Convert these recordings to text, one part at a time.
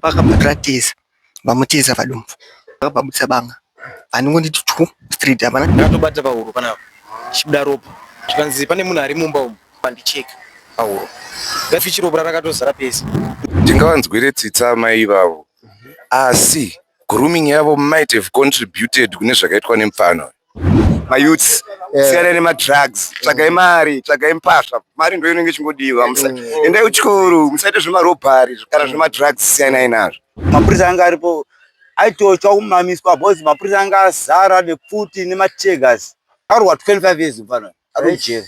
Vakabhatiratiza vamutiza vadumbu vakabhabutisa banga vanongoti tchu street apana ndakatobata pahuro panapa chibuda ropa zvikanzi pane munhu ari mumba umu pandicheka pahuro ngafichi ropa rakatozara pese. Ndingavanzwire tsitsa mai ivavo asi grooming yavo might have contributed kune zvakaitwa nemufana. Mayouths siyana nemadrugs, tsvagai mari, tsvagai mpahla, mari ndo inenge ichingodiwa. Endai kuchikoro, musaite zvemarobhari kana zvemadrugs, siyanai nazvo. Mapurisa anga aripo aitochwa kumamiswa bhozi, mapurisa anga azara nepfuti nemategas. Arwa 25 years mfana ari mujeri.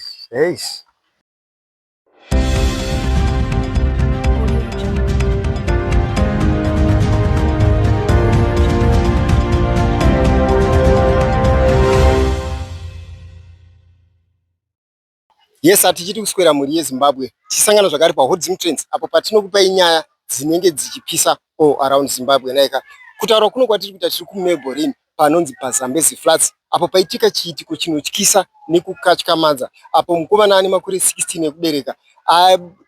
Yes, atichiti kuswera muri yeZimbabwe. Tisangana zvakare paHodzing Trends apo patinokupai nyaya dzinenge dzichipisa around Zimbabwe naika. Kutaura kuno kwatiri kuita tiri kuMelbourne panonzi paZambezi Flats apo paitika chiitiko chinotyisa nekukatyamadza apo mukomana ane makore 16 ekubereka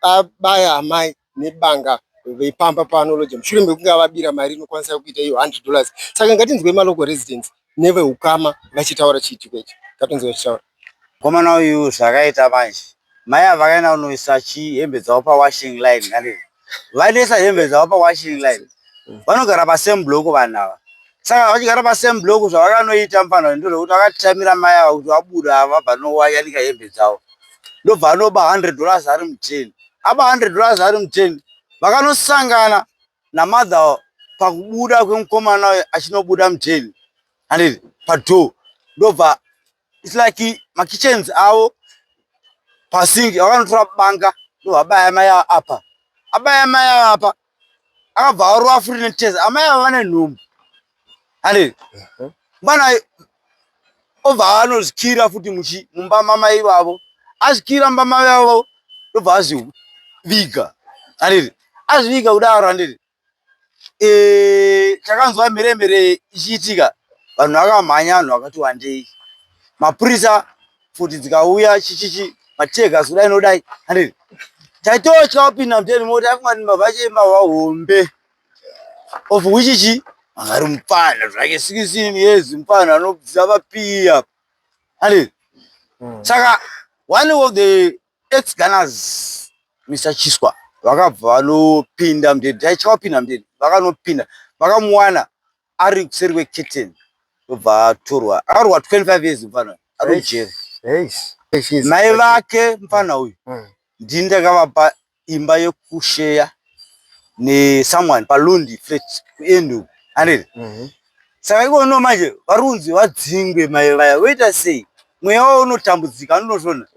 abaya amai nebanga veipamba panology mushure mekunge vabira mari inokwanisa kuita iyo $100. Saka ngatinzwe malocal residents nevehukama vachitaura chiitiko ichi. Ngatinzwe vachitaura. Komana uyu zvakaita manje. Mai avakaenda kunoisa hembe dzavo pawashing line ngani. Vanesa hembe dzavo pawashing line. Vanogara pasame block vanhu ava. Saka vachigara pasame block zvavakanoita mfana ndozvokuti vakatamira mai ava kuti vabuda vabva nowayanika hembe dzavo. Ndobva anoba $100 ari muteni. Aba $100 ari muteni. Vakanosangana namadha pakubuda kwemukomana achinobuda muteni. Handiti padoor. Ndobva it's like my kitchens avo pasingi vakanotora banga ndovabaya mai apa. Abaya mai apa. Akabva arova futi neteza. Amai ava vane nhumbu. Handiti. Bana obva anozikira futi mumba mamai ivavo. Azikira mumba mamai ivavo ndobva aziviga. Handiti. Aziviga kudaro handiti. Chakanzwa mheremhere ichiitika. Vanhu vakamhanya, vanhu vakati wandei. Mapurisa futi dzikauya chichichi mategas kudai nodai handiti. Taitotya kupinda muteni moti afunga kuti mavhachemba hombe. Of which angari mufana zvake 16 years mufana anobvisa vapiya. Handiti. Saka one of the ex-gunners Mr. Chiswa vakabva vanopinda muteni. Taitya kupinda muteni. Vakanopinda. Vakamuwana ari kuseri kweketeni. Ndobva atorwa. Akarwa 25 years mufana. Mai vake mfana uyu ndindakavapa imba yekusheya nesomeone paLundi flat kuEndu. Handiti. Saka ikono manje varunzi vadzingwe mai vaya. Waita sei mweya wavo unotambudzika unoshona.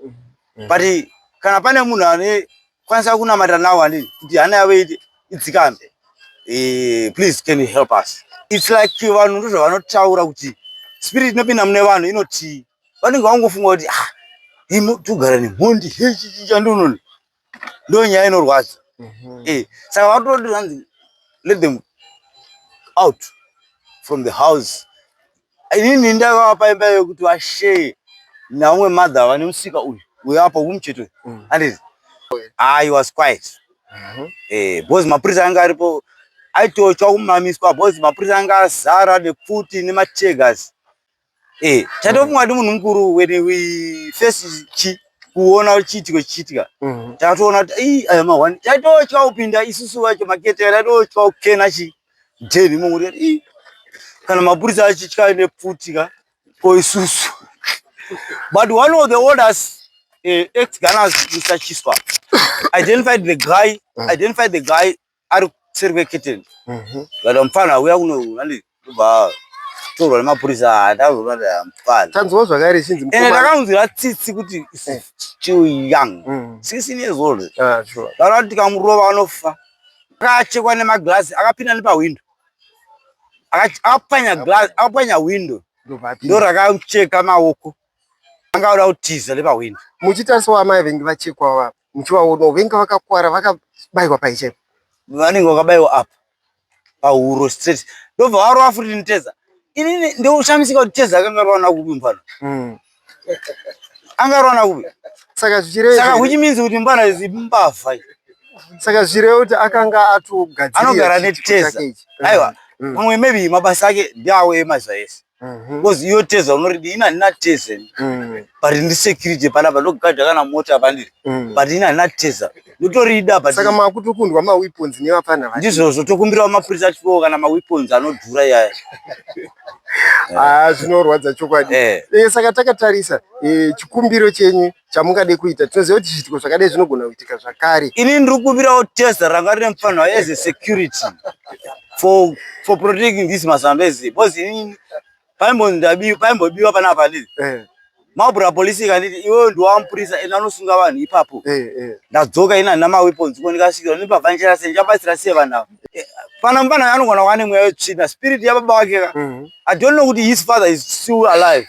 But kana pane munhu ane kwanisa kunamata nawo handiti kuti hana yavo idzikambe. Please can you help us? It's like vanhu ndozvo vanotaura kuti spirit inopinda mune vanhu inoti vanenge vangofunga kuti togara nemhondi chandonono ndo nyaya inorwadza. Saka vatoti hanzi let them out from the house. Inini ndakavapa imba yokuti vasheye naumwe madha vane musika uyu apa kumucheto. Handiti. He was quiet. Because mapurisa anga aripo aitochwa kumamiswa bhozi mapurisa anga azara nepfuti nemategas. Tatofunga kuti munhu mukuru when we face kuona chiitiko chichiitika. Tatoona kuti aya mahwani taitotya kupinda isusu vacho makete taitotya kukena chidheni munhu kuti kana mapurisa achitya nepfuti ko isusu. But one of the orders ex-gunners Mr. Chiswa identified the guy ari kuseri kweketeni. Vada mufana uya kuno handiti. Ndobva torwa nemapurisa ndazorwanda mufana. Tanzwa zvakare chinzi mukomana. Ndakanzwira tsitsi kuti still young. 16 years old. Sure. Vakati kamurova anofa. Akachekwa nemaglass akapinda nepawindo. Akapwanya glass, akapwanya window. Ndo rakacheka maoko. Anga oda kutiza nepawindo. Muchitarisa amai vengi vachekwa muchivaona venga vakakwara vakabayirwa paichepo. Vanenge vakabayirwa apa pahuro straight. Ndobva varova futi neteza. Inini ndoshamisika kuti teza akanga rwana kupi mfana. Anga rwana kupi. Saka zvichireva. Saka which means kuti mbana izi mbavha. Saka zvirevo kuti akanga atogadzirira anogara neteza. Aiwa, mamwe maybe mabasa ake ndiawo emazuva ese. Because iyo teza unoridi ina ndina teza. But ndi security panapa ndogadha kana mota pandiri. But ina ndina teza. Ndotorida but saka makutokundwa maweapons nevapana vacho. Ndizvo tokumbira mapurisa chipo kana maweapons anodhura yaya. Zvinorwadza chokwadi. Saka takatarisa chikumbiro chenyu chamungade kuita. Tinoziva kuti zviitiko zvakadai zvinogona kuitika zvakare. Ini ndiri kukumbirawo teza ranga rine mufanwa as a security for protecting this Mazambezi. Because ini paimbobiwa panapa pandiri. Mabura polisi kaniti iwe ndiwamupurisa ena anosunga vanhu ipapo. Ndadzoka ina ndina maweapons ko ndikasvikira ndibva senjabatsira sei vanhu ava. Pana mufana anogona kuva nemweya wetsvina spirit yababa wake ka. I don't know kuti his father is still alive.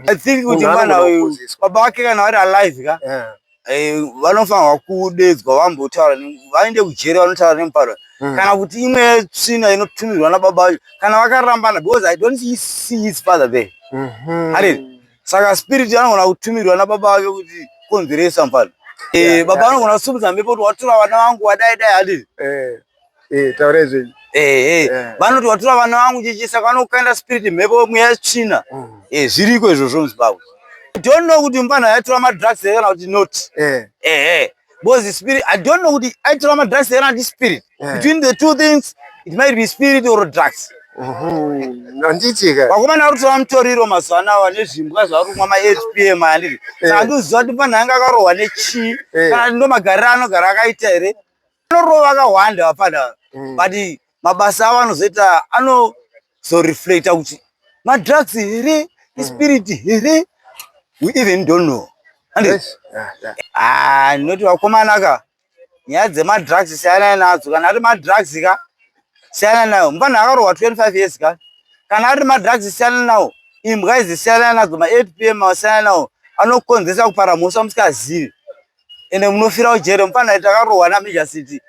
I think kuti mwana baba wake kana vari alive ka. Vanofanirwa kudedzwa vambotaura vaende kujere vanotaura nemuparo. Kana kuti imwe tsvina inotumirwa nababa vacho kana vakarambana because I don't see his father there. Saka spirit anogona kutumirwa nababa vake kuti konzeresa mufana. Baba anogona kusumudza mhepo kuti watora vana vangu wadai dai hadii. Taura izvi. Vanoti watora vana vangu chichi saka vanokaenda spirit mhepo mweya yetsvina. Zviriko izvozvo muZimbabwe. I don't know kuti mufana aitora madrugs here kana kuti not. Because the spirit, I don't know kuti aitora madrugs here kana kuti spirit. Between the two things, it might be spirit or drugs. Nanditika. Vakomana vari kutora mutoriro mazuva anaya nezvimbwa zvavari kumwa ma-HPM handiri. Saka ndinoziva kuti mufana anga akarohwa nechii kana ndo magariro anogara akaita here. Anorova akawanda vafana. But mabasa avo anozoita anozoreflecta kuti madrugs here, spirit here, we even don't know. Ndinoti vakomana ka nyaya dzemadrugs siyana nadzo. Kana ari madrugs ka siyana nayo. Mufana akarohwa 25 years ka. Kana ari madrugs siyana nawo. Imbwa idzi siyana nadzo, ma-8pm siyana nawo. Anokonzesa kupara mhosva musikazivi. Ende munofira kujere mufana takarohwa naMajor City.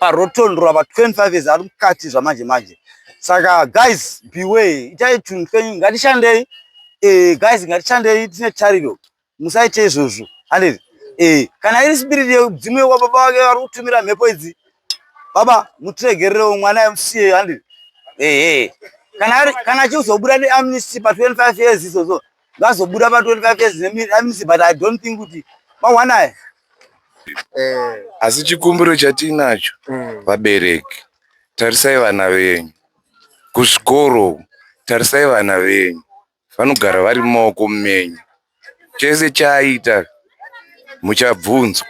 Parotondorwa pa 25 years ari mukati zvamanje manje. Saka guys beware. Itai tunhu twenyu ngatishandei. Guys ngatishandei tine tariro. Musaite izvozvo. Handiri. Kana iri spirit yedzimwe wababa wake vari kutumira mhepo idzi. Baba mutiregererewo mwana yamusiye handiri. Kana achizobuda neamnesty pa 25 years izvozvo. Ngazobuda pa 25 years neamnesty but I don't think kuti mawana. Asi chikumbiro chatinacho vabereki, tarisai vana venyu kuzvikoro. Tarisai vana venyu vanogara vari mumaoko menyu. Chese chaaita muchabvunzwa.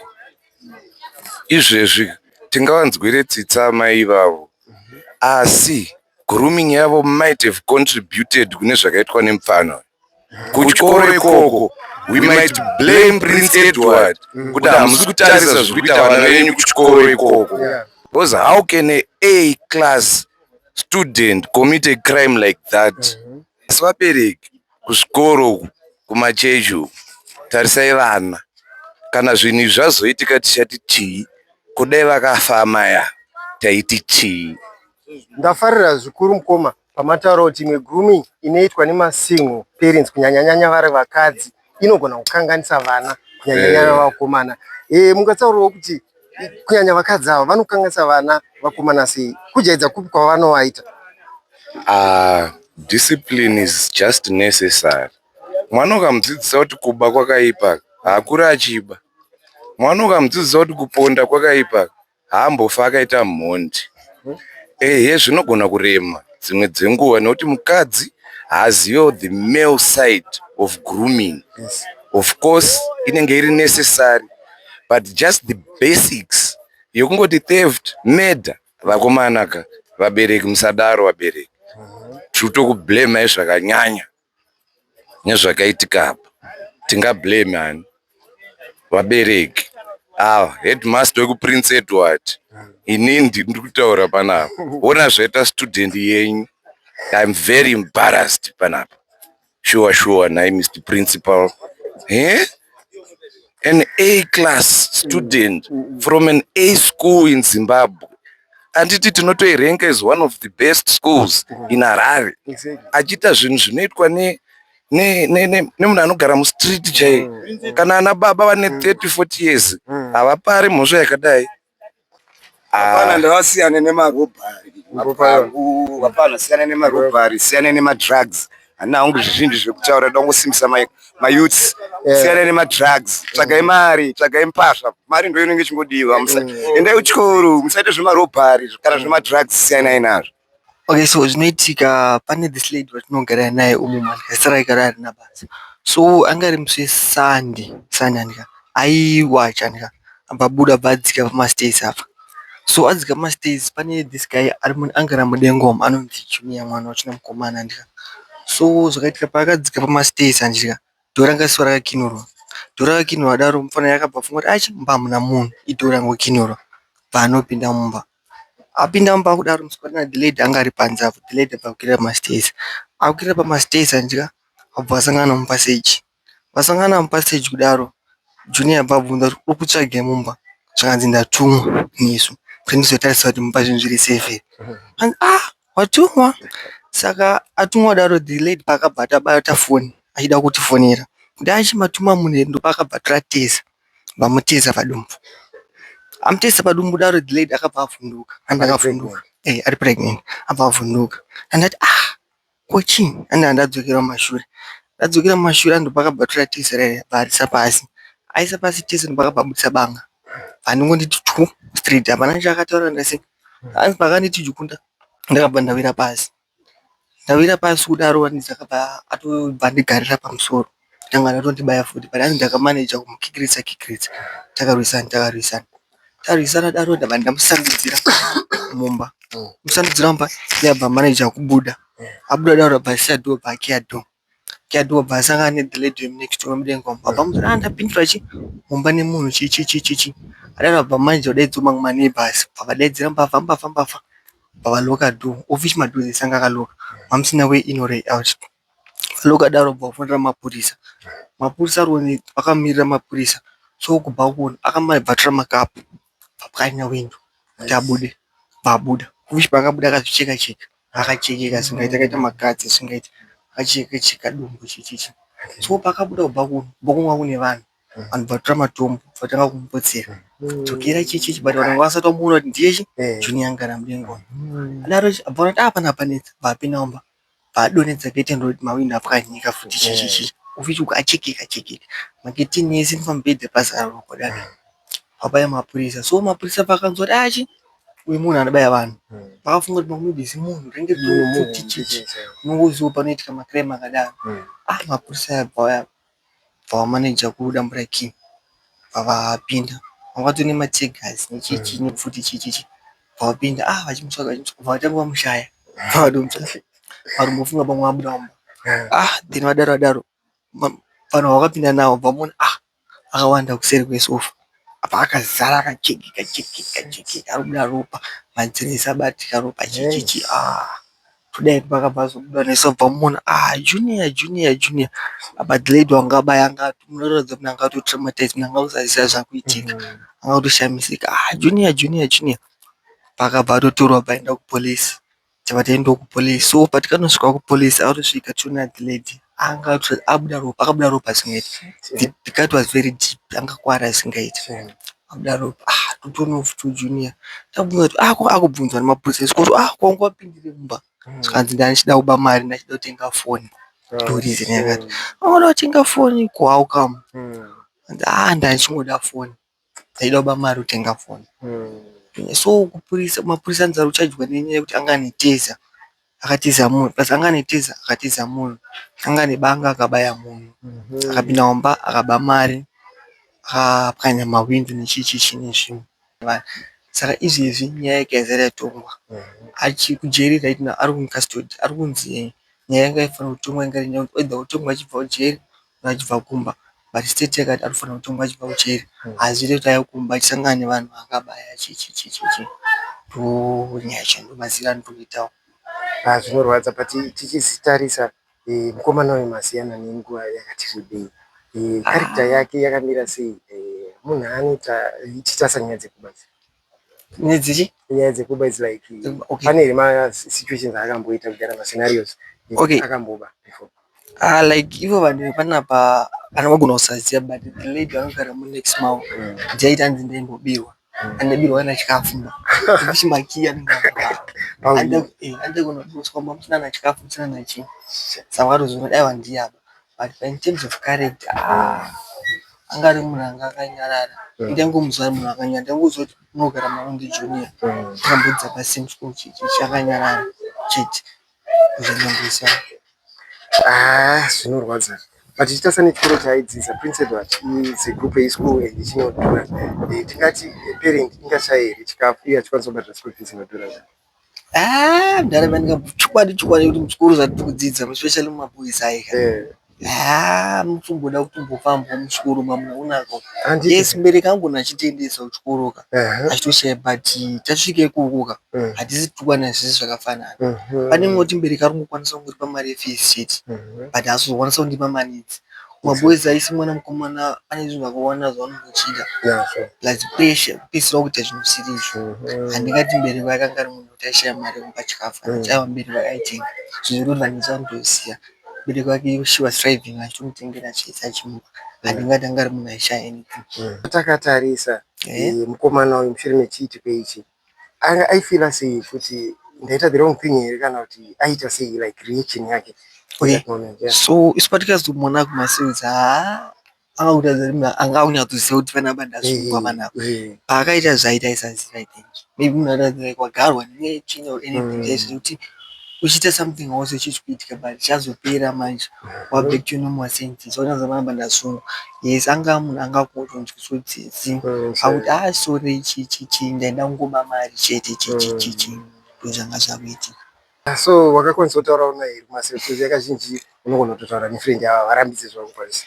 Izvezvi tingavanzwire tsitsa mai ivavo, asi grooming yavo might have contributed kune zvakaitwa nemufana. Kuchikoro ikoko we might blame Prince Edward kuti hamusi kutarisa zviri kuita vana venyu kuchikoro ikoko. Because how can a A-class student commit a crime like that? Vabereki kuzvikoro kumachechi tarisai vana. Kana zvinhu zvazoitika tichati chii, kudai vakafa maya taiti chii. Ndafarira zvikuru mukoma pamataura kuti imwe grooming inoitwa nemasingle parents kunyanyanyanya vari vakadzi inogona kukanganisa vana kunyanyanyanya vakomana. Mungatsaurawo kuti kunyanya vakadzi ava vanokanganisa vana vakomana sei, kujaidza kupi kwavanovaita? Discipline is just necessary. Mwana ukamudzidzisa kuti kuba kwakaipa haakuri achiba. Mwana ukamudzidzisa kuti kuponda kwakaipa haambofa akaita mhondi. Zvinogona kurema dzimwe dzenguva nekuti mukadzi haazivo the male side of grooming. Of course inenge iri necessary but just the basics yokungoti theft, murder. Vakomana ka vabereki musadaro vabereki. Tiri zvakanyanya nezvakaitika apa. Tingablame hani vabereki. Headmaster wekuPrince Edward. Inini ndiri kutaura panapa. Ona zvaita student yenyu. I'm very embarrassed panapa. Sure, nai Mr. Principal. An A-class student from an A school in Zimbabwe. Anditi tinotoirenga is one of the best schools in Harare. Achita zvinhu zvinoitwa nemunhu anogara mustreet chai. Kana ana baba vane 30-40 years havapari mhosva yakadai. Hapana, ndawasiyana nemarobhari. Hapana, siyana nemarobhari, siyana nemadrugs. Handina hangu zvizhinji zvekutaura, ndangosimbisa mayouths. Siyana nemadrugs, tsvagai mari, tsvagai mbasha. Mari ndio inenge ichingodiwa. Endai kuchikoro, musaite zvemarobhari kana zvemadrugs, siyanai nazvo. Okay, so zvinoitika pane this lady watinogara naye umu zita rake rarina basa. So angari musi Sunday andika aiwacha andika ambabuda badzika pamastairs apa. So adzika pamastairs pane this guy angara mudengo anonzi Junior mwana wachina mukomana andika. So zvakaitika paakadzika pamastairs andika dhora ranga sora rakinurwa. Dhora rakinurwa daro mufana yakabva funga kuti mumba hamuna munhu idhora rangokinurwa paanopinda mumba. Apinda mumba kudaro musikana the lady anga ari panze apo the lady pakwira pamastairs. Akwira pamastairs andika abva asangana mupaseji. Vasangana mupaseji kudaro Junior abvunza kuti uri kutsvage mumba. Zvakanzi ndatumwa nesu. Ndinozotarisa kuti mumba zvinhu zviri safe. Watumwa. Saka atumwa daro the lady pakabva bata foni achida kutifonera. Kuti achimatuma munhu ndo pakabva tratesa. Vamutesa padumbu. Amutesa padumbu daro the lady akabva avhunduka. Andakavhunduka. Ari pregnant. Abva avhunduka. Andati kochini? Andadzokera mumashure. Ndadzokera mumashure ndo pakabva tratesa rere bharisa pasi. Aisa pasi tese ndo pakabva butsa banga. Vanongonditi straight hapana chakataura ndase. Asi pakanditi jukunda ndakabva ndawira pasi. Ndawira pasi kudaro ndakabva atobva ndigarira pamusoro. Tanga ndotondibaya futi but asi ndakamaneja kumukikiritsa. Tarisana daro ndabva ndamusandudzira mumba. Musandudzira mumba ndabva manager kubuda. Abuda daro basa do backyard. Kiado basanga ne the lady next to mudengo. Baba muzanda pindura mumba nemunhu chichi. Adaro bva manager dedzo mangma neighbors. Baba dedzira mbavha. Baba loka do. Office maduze sanga kaloka. Mamsina way in or out. Loka daro bva mapurisa. Mapurisa roni akamirira mapurisa. So kubva kuno akamabvatra makapu. Pakanya window. Tabude. Babuda. Office bakabuda akazvicheka. Akachekeka singaita kaita makadzi singaita. Acheka dumbu chichi. So pakabuda kubva kuno. Bokumwa kune vanhu. Anobvatra matombo. Vatanga kumupotsera. Tokera chichi but vanongwasa muona kuti ndiye Junior angara mudengo. Adaro abvona apana panetsa. Vapinda mumba. Vadonedza gate ndo mawindo apakanyika futi chichi. Office ukachekeka. Maketi nesi pambedhe pasaro kodana. Baba ya mapurisa. So mapurisa pakanzwa dachi uyu munhu anobaya vanhu. Pakafunga kuti mamubisi munhu renge futi chichi. Unongoziva panoitika makrema akadaro. Mapurisa abva manager kuda mburaki. Vavapinda. Vakatone mategas nechichi nefuti chichi. Vapinda vachimutsvaga vatanga vamushaya. Vadomtsvaga. Varumbofunga pamwe abuda mumba. Then vadaro. Vanhu vakapinda nawo vamona akawanda kuseri kwesofa. Apa akazara akachekeka arubuda ropa madziresa abatika ropa chichi. Kudai pakabvazo kubuda nesofa vamona Junior. Apa the lady wangabaya munoratidza kuti anga traumatize anga usaziva zvakuitika. Anga kutoshamisika. Junior. Pakabva totorwa paenda kupolisi. Chavaenda kupolisi. So patikanosvika kupolisi arosvika tuna the lady. Akabuda ropa singaiti. The cut was very deep. Angakwara singaiti. Abuda ropa. Totono futu Junior. Tabunga kuti akubvunzwa nemapurisa kuti kwanga wapindire mumba. Skanzi ndachida kuba mari ndachida kutenga foni. Ndorize yakati. Unoda kutenga foni kwa ukam. Ndachingoda foni. Ndaida kuba mari kutenga foni. So mapurisa nzaro uchadya nenyaya yekuti anga neteza. Akatiza munhu. Basi anga neteza akatiza munhu. Anga nebanga akabaya munhu. Akapinda mumba akaba mari. Akapwanya mawindo nechichi nezvimwe. Saka izvezvi nyaya yake yazara yatongwa. Achikujeri right now ari kucustody. Ari kunzi nyaya yanga ifanira kutongwa ingari nyaya either kutongwa achibva kujeri kana achibva kumba. But state yakati anofanira kutongwa achibva kujeri. Azviri kuti ayo kumba achisangana nevanhu vakabaya chichi. Nyaya chando mazira anotoitawo. Zvinorwadza but tichitarisa mukomana uyu masiyana nenguva yakati rebei. Character yake yakamira sei? Munhu anoita ichitasa nyaya dzekubazi. Nyaya dzekubazi like pane ma situations akamboita kugara ma scenarios akamboba before. Like ivo vanhu panapa anogona kusaziva but the lady anogara mu next mall. Jaita nzi ndembobirwa. andabirwa na chikafu mba kuchimakia ande kunoduswa mba musina na chikafu musina na chi saka watozona dai wandiyaba but in terms of character angari munhu anga akanyarara ndangomuzwa munhu akanyarara ndangozoti unogara marundi junior tambudza pasame school chakanyarara chete kuzvandangosara zvinorwadza but tichitarisana nechikoro chaaidzidza Prince Edward is a group yeischool and chinodhura tikati parent ingashaye here chikafu iye achikwanisa kubhadhara school fees inodhura ndaramba ndingachokwadi kuti muchikoro zvatiri kudzidza especially mumaboys aika mutomboda kutombofamba muchikoro mamunaunako yes mubereki angona achitendesa kuchikoroka achitoshaya but tasvika ikokoka hatisi tukwana zvese zvakafanana pane moti mubereki ari kungokwanisa kungoripa mari yefees chete but asizokwanisa kundipa manidzi maboys aisi mwana mukomana ane zvinhu zvakawanda zvavanongochida like pressure kupedzisira kuita zvinhu zvisizvo handingati mubereki wake anga ari munhu kuti aishaya mari yekupa chikafu chaiva mubereki wake aitenga zvizorodva ndichandoziva mubereki wake she was striving achitomutengera chese achimupa handingati anga ari munhu aishaya anything takatarisa mukomana uyu mushure mechiitiko ichi aifila sei kuti ndaita the wrong thing here kana kuti aita sei like reaction yake so isu patikazomona kumasewedzi angakuratidza kuti anga aunyatsoziva kuti panapa ndasungwa panapa paakaita zvaaita aisaziva I think maybe munhu aratidza like wagarwa nechina or anything chaizvo kuti uchiita something also chichikuitika but chazopera manje waback to normal senses wanyaza panapa ndasungwa yes anga munhu angakutonzwiswa tsitsi akuti sorry chichi ndaenda kungoba mari chete chichi ndozvanga zvakuitika. So wakakwanisa kutaura naye kumasewedzi yakazhinji unogona kutotaura nefriend yavo varambidze zvakukwanisa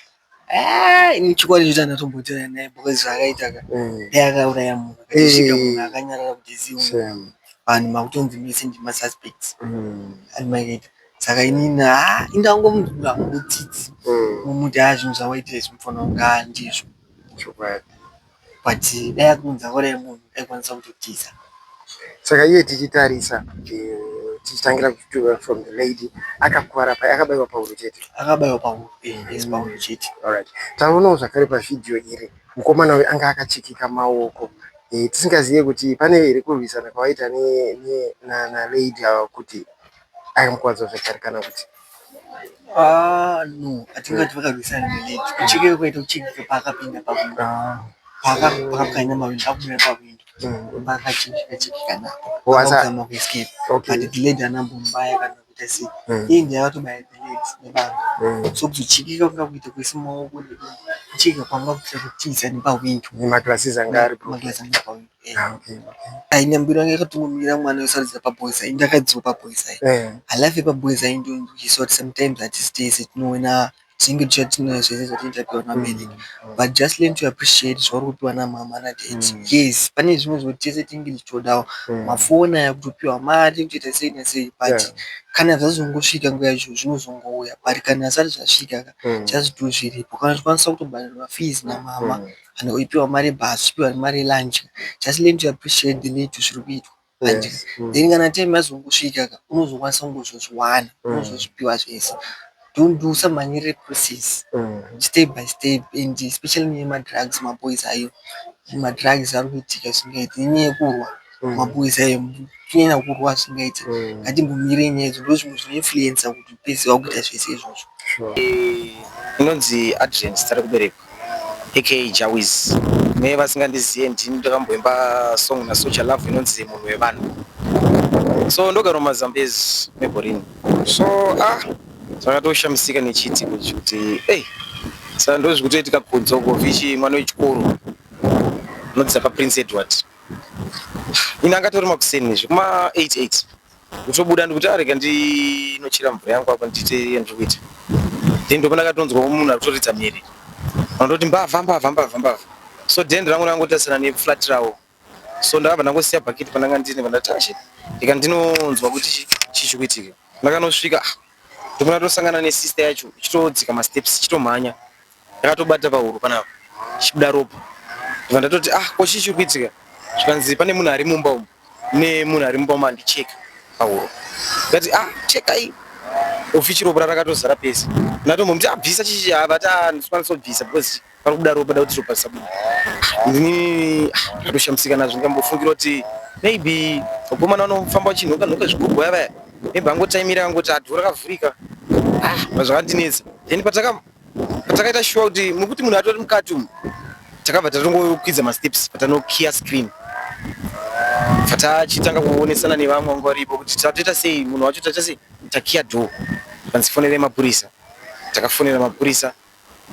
ini chikwadi choti andatombotaura naye because zvakaitaka dai akauraya munhu akasvika munhu akanyarara kuti ziva vanhu makutonzi mese ndimasuspects animakaita saka inini indangomunhu angotsitsi mumuti zvinhu zvawaitira izvi mufana kunga ndizvo but dai akunzi akauraya munhu aikwanisa kutotiza saka iye tichitarisa tichitangira from the lady akakwara pai akabayiwa pahuro chete akabayiwa pahuro pahuro chete alright taonawo zvakare pavhidhiyo iri mukomana uyu anga akachekeka maoko tisingazive kuti pane here kurwisana kwawaita nalady ava kuti akamukwadza zvakare kana kuti no hatingati vakarwisana nelady kuchekeka kwaita kuchekeka paakapinda pawindo paakapwanya mawindo akubuda pawindo pakachekeka napo akazama kuescape but the lady anambombaya kana kuita sei iye ndiye akatobaya the lady nevanhu so kuzochekeka kunga kuita kuisa maoko kuchekeka kwanga kuita kutiza nepawindo nemaglasses anga ari pawindo ainyambiro yange yakatongomira mwana wesaridza paboys ai ndakadziwa paboys ai halafu paboys ai ndondokisa kuti sometimes hatisi tinoona zvinge tichatinaa zvese zvatinotapiwa namabereki but just learn to appreciate zvauri kupiwa namama nadad yes pane zvimwe zvoti tese tinge tichitodawo mafoni aya kutopiwa mari kutoita sei nasei but kana zvazongosvika nguva yacho zvinozongouya but kana asati zvasvika just do zviripo kana zvikwanisa kutobhadharwa fees namama kana uipiwa mari bhasi uchipiwa mari lunch just learn to appreciate the little zviri kuitwa then kana time yazongosvika unozokwanisa kungozozviwana unozozvipiwa zvese don't do samanyire process step by step and especially nemadrugs maboys ayo madrugs ari kuitika zvingaiti inyaya yekurwa maboys ayo kunyanya kurwa zvingaiti ngatimbomire nyaya idzo ndo zvimwe zvinoinfluensa kuti upese wakuita zvese izvozvo inonzi Adrian stari kuberekwa aka Jawiz me vasingandizive ndini ndakamboimba song naSocial Love inonzi munhu wevanhu so ndogara mumazambezi meBorini so zvakatoshamisika nechiitiko kuti saka ndozvikutoitika kunzoko vichi mwana wechikoro unodza paPrince Edward ini angatori makuseni izvi kuma 88 kutobuda ndikuti arega ndinochera mvura yangu apa ndite yandikuita then ndopona akatonzwa munhu akutoridza miri andoti mbavha so dhendi rangu rangotasana neflat rawo so ndakabva ndangosiya bhaketi pandanga ndine pandatashi ndika ndinonzwa kuti chichikuitika ndakanosvika ndikona tosangana nesister yacho ichitodzika masteps ichitomhanya yakatobata pahuro panapa chibuda ropa ndika ndatoti kochichiri kuitika zvikanzi pane munhu ari mumba umu nemunhu ari mumba umu andicheka pahuro ndikati chekai ofichi ropa rakatozara pese ndatombo muti abvisa chichi havati ndikwanisa kubvisa because pari kubuda ropa da kuti ropa risabuda Ndini ndatoshamisika nazvo ndikambofungira kuti maybe vakomana vanofamba vachinhuka zvigubhu yava maybe angotaimira angoti adhora akavhurika zvakandinetsa then patakaita sure kuti mukuti munhu atori mukati umu takabva tatongokwidza masteps patanokiya screen fatachitanga kuonesana nevamwe vanga varipo kuti tatoita sei munhu wacho taita sei takiya door panzifonere mapurisa takafonera mapurisa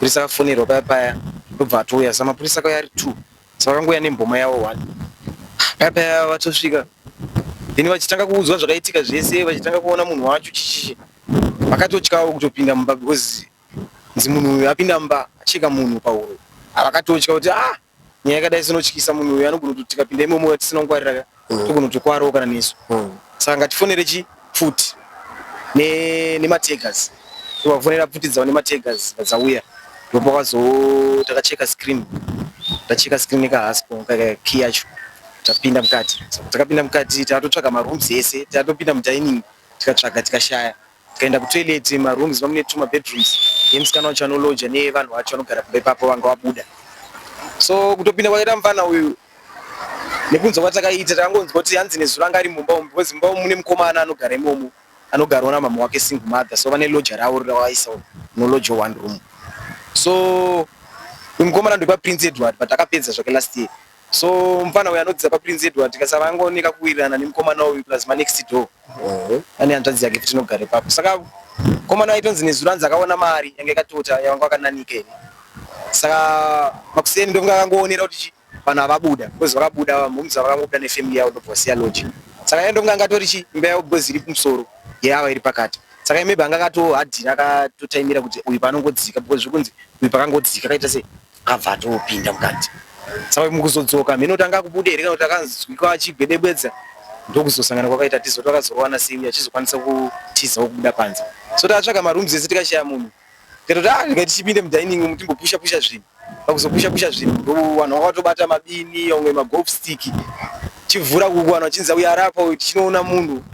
akafonerwa paya ndobva atouya samapurisa akauya ari 2 saka vakangouya nemboma yavo 1 paya vatosvika then vachitanga kuudzwa zvakaitika zvese vachitanga kuona munhu wacho chichichi vakatotyawo kutopinda mumba because nzi munhu uyu apinda mumba acheka munhu pahuro vakatotya kuti nyaya yakadai sinotyisa munhu uyu anogona kuti tikapinda imomo tisina kungwarira togona kutokwarawo kana nesu saka ngatifonere futi nemategas tovafonera futi dzavo nemategas vadzauya ndopa takacheka screen kahaspo key yacho tapinda mukati takapinda mukati takatotsvaga marooms ese takatopinda mudining tikatsvaga tikashaya tikaenda kutoilet marooms vamune 2 mabedrooms yemusikana wacho anolodya nevanhu vacho vanogara kumba ipapo vanga vabuda so kutopinda kwakaita mufana uyu nekunzwa kwatakaita takangonzwa kuti hanzi nezuro anga ari mumba umu because mumba umu mune mukomana anogara imomo anogarawo namama wake single mother so vane lodja ravo ravaisa nolodja 1 room so mukomana ndo paPrince Edward patakapedza zvake last year so mufana uyu anodzidza paPrince Edward tikasava angooneka kuwirirana nemukomana uyu plus next door ane hanzvadzi yake futi inogara ipapo saka mukomana aitonzi nezuro hanzi akaona mari yange ikatota yavanga vakananika ere saka makuseni ndovanga akangoonera kuti vanhu avabuda because vakabuda mumzi vakangobuda nefamily yavo ndobva vasiya lodge saka iye ndovanga angatori imba yavo because iri kumusoro yava iri pakati saka maybe anga akatohadhira akatotaimira kuti uyu panongodzika because zvokunzi uyu pakangodzika kaita sei akabva atopinda mukati saka mukuzodzoka mhino tanga kubuda here kana kuti akanzwika achigwedebwedza ndokuzosangana kwakaita tizo takazorowana sei uye achizokwanisa kutizawo kubuda panze so takatsvaga marooms ese tikashaya munhu tikatoti ndikati tichipinde mudining timbopusha zvinhu pakuzopusha zvinhu vanhu vakatobata mabini vamwe magolf stick chivhura kuku vanhu vachinza uyu arapa uyu tichinoona munhu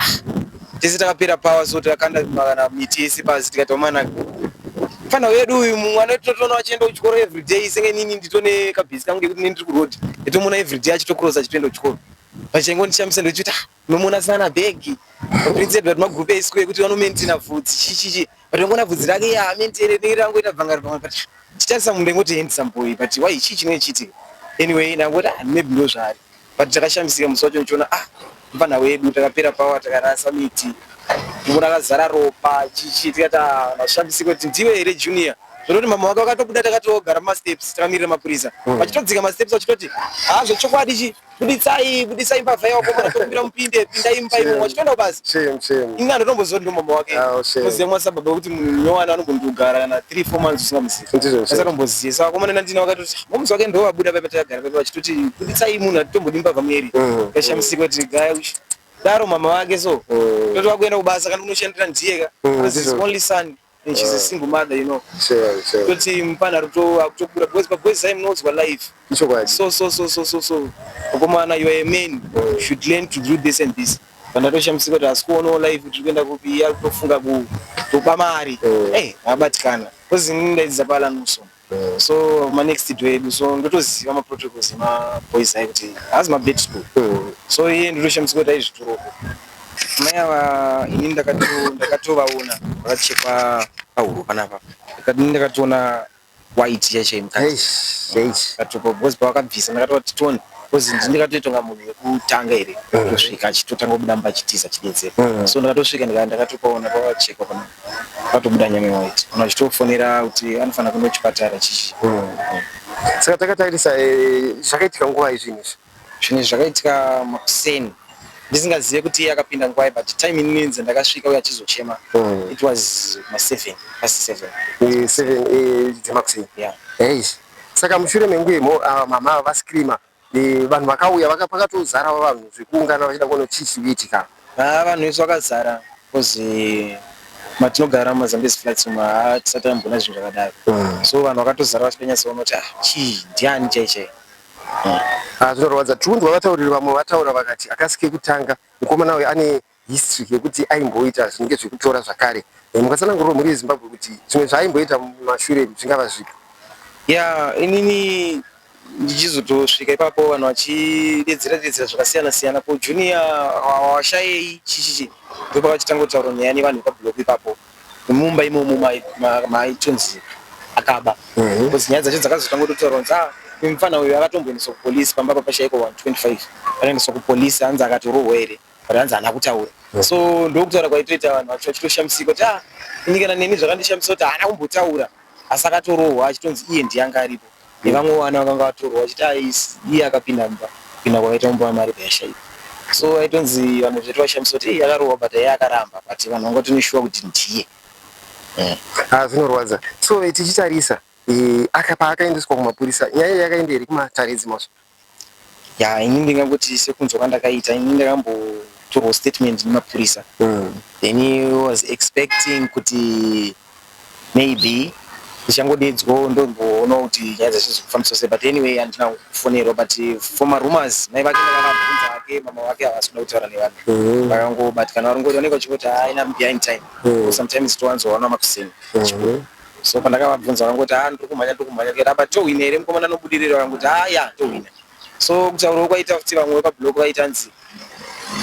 tese takapera power so takakanda kana miti yese pasi tikati wamana mufana wedu uyu mwana totoona achienda kuchikoro everyday senge nini nditone kabhisi kangu ngekuti ndiri kuroad nditomona everyday achitokrosa achitoenda kuchikoro pachengo ndichamisa ndochiti unomona sana bhegi Prince Edward magroup eisiko yekuti vanomaintaina vhudzi chichichi patongona vhudzi rake maintaine rangoita bvangari pamwe but chitarisa munhu ndengoti handsome boy but why chii chinenge chiitika anyway ndangoti maybe ndo zvari but takashamisika musi wacho ndichiona mufana wedu takapera power takarasa miti ndikuona akazara ropa chichi tikati ndashamisika kuti ndiwe here junior zvonoti mama wake wakatobuda takatogara mumasteps takamirira mapurisa vachitodzika masteps vachitoti zvechokwadi chi budisai mbavha yavakomana tokumbira mupinde pindai mumba imomo vachitoenda basi inga ndotomboziva ndo mama wake muzive mwasababa wekuti munhu nyowana anogondogara kana 3-4 months usingamuzivi asatombozive saka vakomana nandina vakatoti momuzi wake ndo vabuda paipa takagara paipa vachitoti budisai munhu hatitombodi mbavha mueri kashamisika kuti gaya daro mama wake so toti wakuenda kubasa kana unoshandira ndiyeka because his only son and she's a single mother, you know. Sure. Toti mpana kutokura boys time knows what life. So. Okomana you are a man, you should learn to do this and this. Kana tosha msiko ta school no life tukwenda kupia kufunga kutopa mari. Abatikana. Because ninda izapala nuso. So my next day so ndotoziva ma protocols ma boys kuti as my bed school. So yeye ndosha msiko ta izvitoro. Maya ini ndakatovaona vakachekwa pahuro panapa ndakatoona white yacho mukati katopa because pavakabvisa ndakatoti toni because ndikatoitonga munhu wekutanga here kutosvika achitotanga kubuda mba achitiza chidetsera so ndakatosvika ndakatopaona pavachekwa pana pakatobuda nyame white vanhu vachitofonera kuti anofana kuenda kuchipatara chichi saka takatarisa zvakaitika nguva izvinizvi zvakaitika makuseni ndisingazive kuti iye akapinda nguva but time ininzi ndakasvika uye achizochema it was past 7 dzemakuseni saka mushure menguemo mama vascreama vanhu vakauya pakatozara vanhu zvekuungana vachida kuona chii chikuitika vanhu vesu vakazara because matinogara mumazambezi flats tisati tambona zvinhu zvakadaro so vanhu vakatozara vachitonyatsoona kuti chii ndiani chaichai zvinorwadza tundu vavatauriri vamwe vataura vakati akasike kutanga mukomana uyu ane history yekuti aimboita zvinenge zvekutora zvakare mukatsananguriro muri yezimbabwe kuti zvimwe zvaaimboita mumashure zvingava zvipi inini ndichizotosvika ipapo vanhu vachidedzera zvakasiyana-siyana po junior washayei chichichi ndopakachitangotaurirwa nyaya nevanhu vepabhuloku ipapo mumba imomo maitonzi akaba because nyaya dzacho dzakazotangototaurwa kunzi mufana uyu akatomboendeswa kupolisi pamba papashaiko 125 akaendeswa kupolisi hanzi akatorohwa here but hanzi haana kutaura so ndokutaura kwaitoita vanhu vacho vachitoshamisika kuti inyikana neni zvakandishamisa kuti haana kumbotaura asi akatorohwa achitonzi iye ndiyanga aripo nevamwe vana vakanga vatorwa vachiti iye akapinda mumba kupinda kwakaita mumba wamari payashaipa so aitonzi vanhu zvetovashamisa kuti akarohwa but iye akaramba but vanhu vanga toneshuwa kuti ndiye zvinorwadza. So tichitarisa paakaendeswa kumapurisa nyaya yakaenda here kumataridzi maso ini ndingangoti sekunzwa kwandakaita ini ndakambotorwa statement nemapurisa then he was expecting kuti maybe ndichangodedzwawo ndomboona kuti nyaya dzachizokufambiswa sei but anyway handina kufonerwa but for marumors mai vake ndakavabvunza ake mama vake havasi kuda kutaura nevanhu vakangobatikana varongoti vanenge vachingoti ina behind time sometimes towanzoona makuseni so pandakavabvunza vakangoti ndirikumhanya tikati tohwina here mukomana anobudirira vakangoti ya tohwina so kutaurawo kwaita kuti vamwe vepabhuloku vaita nzi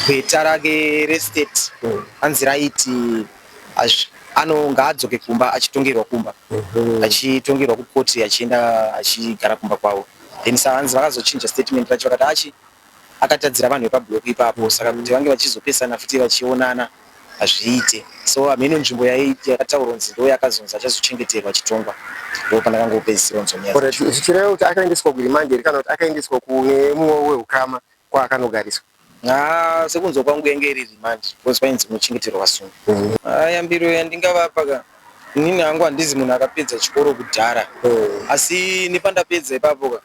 gweta rake restate hanzi raiti anonga adzoke kumba achitongerwa kumba achitongerwa kukoti achienda achigara kumba kwavo then sahanzi vakazochinja statement racho vakati akatadzira vanhu vepabhuloku ipapo saka kuti vange vachizopesana futi vachionana hazviite so hameno nzvimbo yakataurwa nzi ndo yakazonzi achazochengeterwa achitongwa ndo pandakangopedzisira nzonyaya zvichireva kuti akaendeswa kurimande here kana kuti akaendeswa kune mumwe weukama kwaakanogariswa sekunzwa kwangu yange iri remand because painzi kunochengeterwa vasungu yambiro yandingavapa inini hangu handizi munhu akapedza chikoro kudhara asi nepandapedza ipapo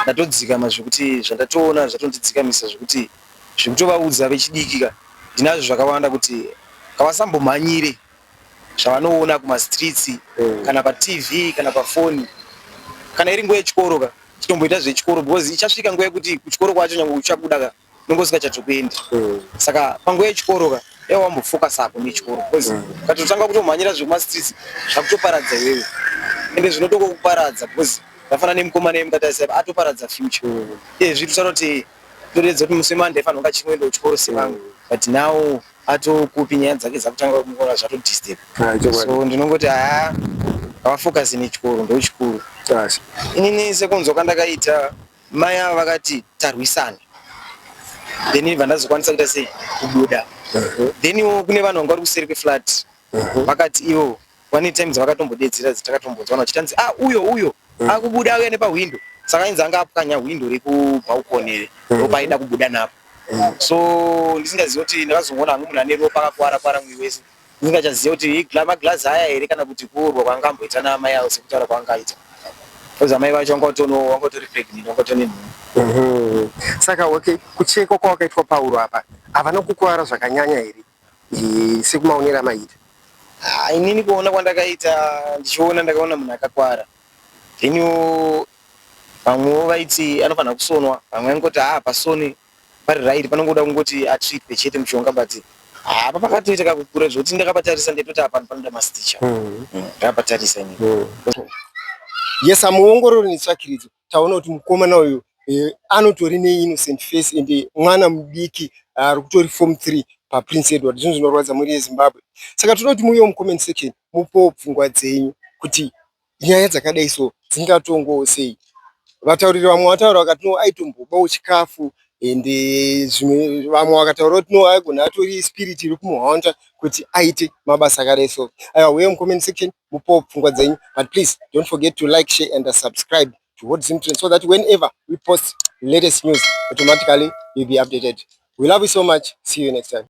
ndatodzikama zvekuti zvandatoona zvatondidzikamisa zvekuti zvekutovaudza vechidiki ndinazvo zvakawanda kuti kavasambomhanyire zvavanoona kumastreets kana patv kana pafoni kana iri nguva yechikoro chitomboita zvechikoro because ichasvika nguva yekuti kuchikoro kwacho nyange uchabuda nongosingachatokuendi saka panguva yechikoro wambofokas apo nechikoro because ukatotanga kutomhanyira zvemastreets zvakutoparadza iwewe ende zvinotokuparadza because vafanana nemukomana yemukatarisira atoparadza future izvi tisanoti toredza kuti musemande aifanira kunga chimwendo chikoro sevangu but now atokupi nyaya dzake dzakutanga kumuona zvatodisturb so ndinongoti havafokasi nechikoro ndochikoro inini sekunzwa kwandakaita mai ava vakati tarwisane then ibva ndazokwanisa kuita sei kubuda then kune vanhu vanga vari kuseri kweflat vakati ivo one times vakatombodedzera dzitakatombonzwana vachitanzi uyo akubuda auya nepahwindo saka inzi anga apwanya hwindo rekubalkoni ropaida kubuda napo so ndisingazivi kuti ndakazoona hangu munhu ane ropa akakwara mwiri wese ndisingachaziva kuti maglazi aya here kana kuti kuurwa kwaangamboita naamai avo sekutaura kwaangaita because amai vacho wangotori pregnant wangotori nhumbu saka okay kuchekwa kwawakaitwa pauro apa havana kukuwara zvakanyanya here sekumaonera maita inini kuona kwandakaita ndakaona munhu akakwara then vamwewo vaiti anofanira kusonwa vamwe vaingoti pasoni pari right panongoda kungoti atreatwe chete mushonga but apa pakatoita kakukura zvokuti ndakapatarisa ndetoti apa panoda masticha ndakapatarisa ini yes muongororo netsvakiridzo taona kuti mukomana uyu anotori neinnocent face ende mwana mudiki ari kutori form 3 paprince Edward zvinhu zvinorwadza muri yeZimbabwe saka toda kuti muiwo mucomment section mupowo pfungwa dzenyu kuti nyaya dzakadai so dzingatongowo sei vatauriri vamwe vataura vakati no aitombobawo chikafu ende zvimwe vamwe vakataura kuti no aigona atori spirit iri kumuhaunta kuti aite mabasa akadai so aiwa uye mucomment section mupowo pfungwa dzenyu but please don't forget to like share and subscribe to Hot Zim Trends so that whenever we post latest news automatically you'll be updated. We love you so much. See you next time.